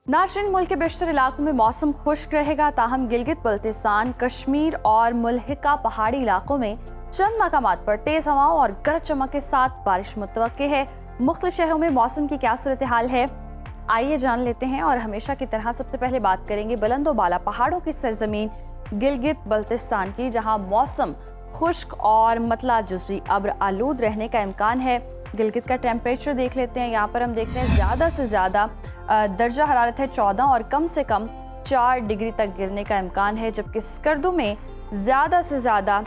नाज़रीन, मुल्क के बेशतर इलाकों में मौसम खुश्क रहेगा, ताहम गिलगित बल्तिस्तान, कश्मीर और मुल्हिका पहाड़ी इलाकों में चंद मकामात पर तेज हवाओं और गरज चमक के साथ बारिश मुतवक्के है। मुख्तलिफ शहरों में मौसम की क्या सूरत हाल है, आइए जान लेते हैं। और हमेशा की तरह सबसे पहले बात करेंगे बुलंदो बाला पहाड़ों की सरजमीन गिलगित बल्तिस्तान की, जहां मौसम खुश्क और मतला जुज़वी अब्र आलूद रहने का इम्कान है। गिलगित का टेम्परेचर देख लेते हैं। यहाँ पर हम देख रहे हैं ज़्यादा से ज़्यादा दर्जा हरारत है 14 और कम से कम 4 डिग्री तक गिरने का इम्कान है, जबकि स्कर्दू में ज़्यादा से ज़्यादा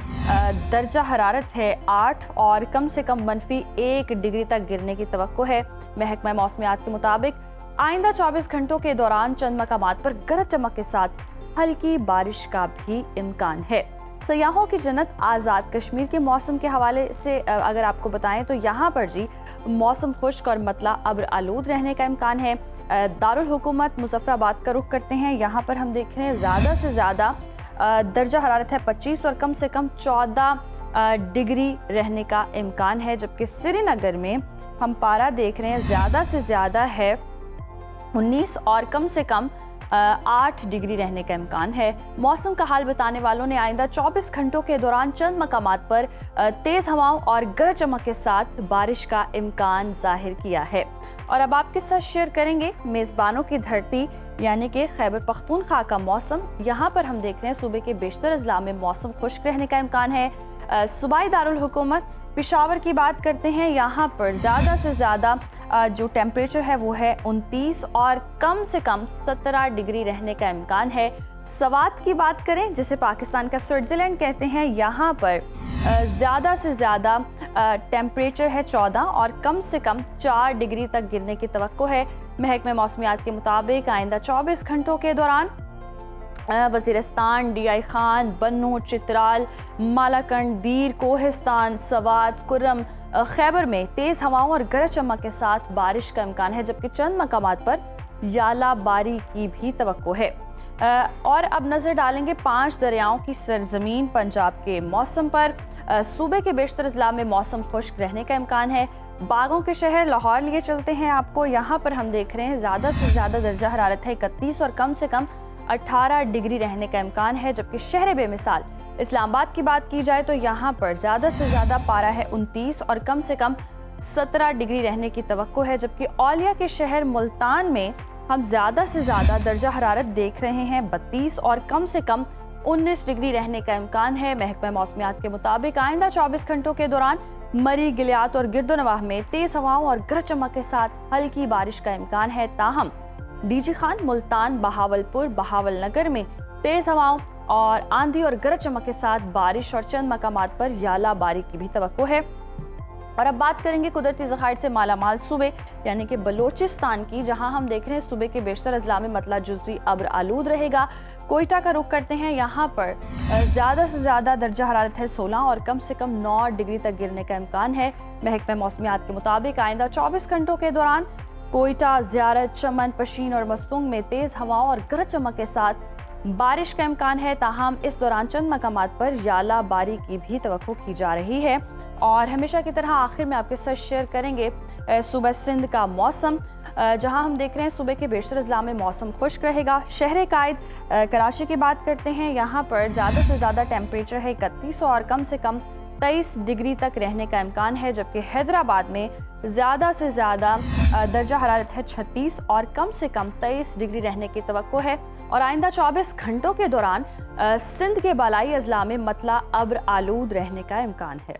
दर्जा हरारत है 8 और कम से कम -1 डिग्री तक गिरने की तवक्को है। महकमा मौसमियात के मुताबिक आइंदा 24 घंटों के दौरान चंद मकामात पर गरज चमक के साथ हल्की बारिश का भी इम्कान है। सयाहों की जन्नत आज़ाद कश्मीर के मौसम के हवाले से अगर आपको बताएं तो यहाँ पर जी मौसम खुश्क और मतला अब्र आलूद रहने का इम्कान है। दारुल हुकूमत मुजफ्फराबाद का रुख करते हैं। यहाँ पर हम देख रहे हैं ज़्यादा से ज़्यादा दर्जा हरारत है 25 और कम से कम 14 डिग्री रहने का इम्कान है, जबकि श्रीनगर में हम पारा देख रहे हैं ज़्यादा से ज़्यादा है 19 और कम से कम 8 डिग्री रहने का इम्कान है। मौसम का हाल बताने वालों ने आइंदा 24 घंटों के दौरान चंद मकामात पर तेज़ हवाओं और गरज चमक के साथ बारिश का इम्कान जाहिर किया है। और अब आपके साथ शेयर करेंगे मेज़बानों की धरती यानी कि खैबर पख्तूनख्वा का मौसम। यहाँ पर हम देख रहे हैं सूबे के बेशतर अजला में मौसम खुश्क रहने का इम्कान है। सूबाई दारुल हुकूमत पेशावर की बात करते हैं। यहाँ पर ज़्यादा से ज़्यादा जो टेम्परेचर है वो है 29 और कम से कम 17 डिग्री रहने का इम्कान है। सवात की बात करें, जिसे पाकिस्तान का स्विट्ज़रलैंड कहते हैं, यहाँ पर ज़्यादा से ज़्यादा टेम्परेचर है 14 और कम से कम 4 डिग्री तक गिरने की तवक्को है। महकमा मौसमियात के मुताबिक आइंदा 24 घंटों के दौरान वज़ीरिस्तान, डीआई खान, बन्नू, चित्राल, मालाकंड, दीर, कोहिस्तान, सवात, कुर्रम, खैबर में तेज़ हवाओं और गरज चमक के साथ बारिश का इम्कान है, जबकि चंद मकामात पर याला बारी की भी तवक्को है। और अब नज़र डालेंगे 5 दरियाओं की सरजमीन पंजाब के मौसम पर। सूबे के बेशतर अजला में मौसम खुश्क रहने का इम्कान है। बागों के शहर लाहौर लिए चलते हैं आपको। यहाँ पर हम देख रहे हैं ज़्यादा से ज़्यादा दर्जा हरारत है 31 और कम से कम 18 डिग्री रहने का इम्कान है, जबकि शहर बेमिसाल इस्लामाबाद की बात की जाए तो यहाँ पर ज़्यादा से ज़्यादा पारा है 29 और कम से कम 17 डिग्री रहने की तवक्को है, जबकि औलिया के शहर मुल्तान में हम ज़्यादा से ज़्यादा दर्जा हरारत देख रहे हैं 32 और कम से कम 19 डिग्री रहने का इम्कान है। महकमा मौसमियात के मुताबिक आइंदा 24 घंटों के दौरान मरी, गिलियात और गिरदोनवाह में तेज़ हवाओं और गरज चमक के साथ हल्की बारिश का इम्कान है। ताहम डीजी खान, मुल्तान, बहावलपुर, बहावलनगर में तेज़ हवाओं और आंधी और गरज चमक के साथ बारिश और चंद मकामात पर याला बारी की भी तवक्को है। और अब बात करेंगे कुदरती ज़खायर से मालामाल सूबे यानी कि बलोचिस्तान की, जहां हम देख रहे हैं सूबे के बेशतर अजला में मतला जुज़वी अब्र आलूद रहेगा। कोयटा का रुख करते हैं। यहाँ पर ज़्यादा से ज़्यादा दर्जा हरारत है 16 और कम से कम 9 डिग्री तक गिरने का इम्कान है। महकमा मौसमियात के मुताबिक आइंदा 24 घंटों के दौरान कोयटा, ज़ियारत, चमन, पशीन और मस्तूंग में तेज़ हवाओं और गरज चमक के साथ बारिश का इम्कान है। ताहम इस दौरान चंद मकामात पर याला बारी की भी तवक्को की जा रही है। और हमेशा की तरह आखिर में आपके साथ शेयर करेंगे सूबा सिंध का मौसम, जहां हम देख रहे हैं सूबे के बेशतर अजला में मौसम खुश्क रहेगा। शहर कायद कराची की बात करते हैं। यहाँ पर ज़्यादा से ज़्यादा टेम्परेचर है 31 और कम से कम 23 डिग्री तक रहने का इम्कान है, जबकि हैदराबाद में ज़्यादा से ज़्यादा दर्जा हरारत है 36 और कम से कम 23 डिग्री रहने की तवक्को है। और आइंदा 24 घंटों के दौरान सिंध के बालाई अजला में मतला अब्र आलूद रहने का इम्कान है।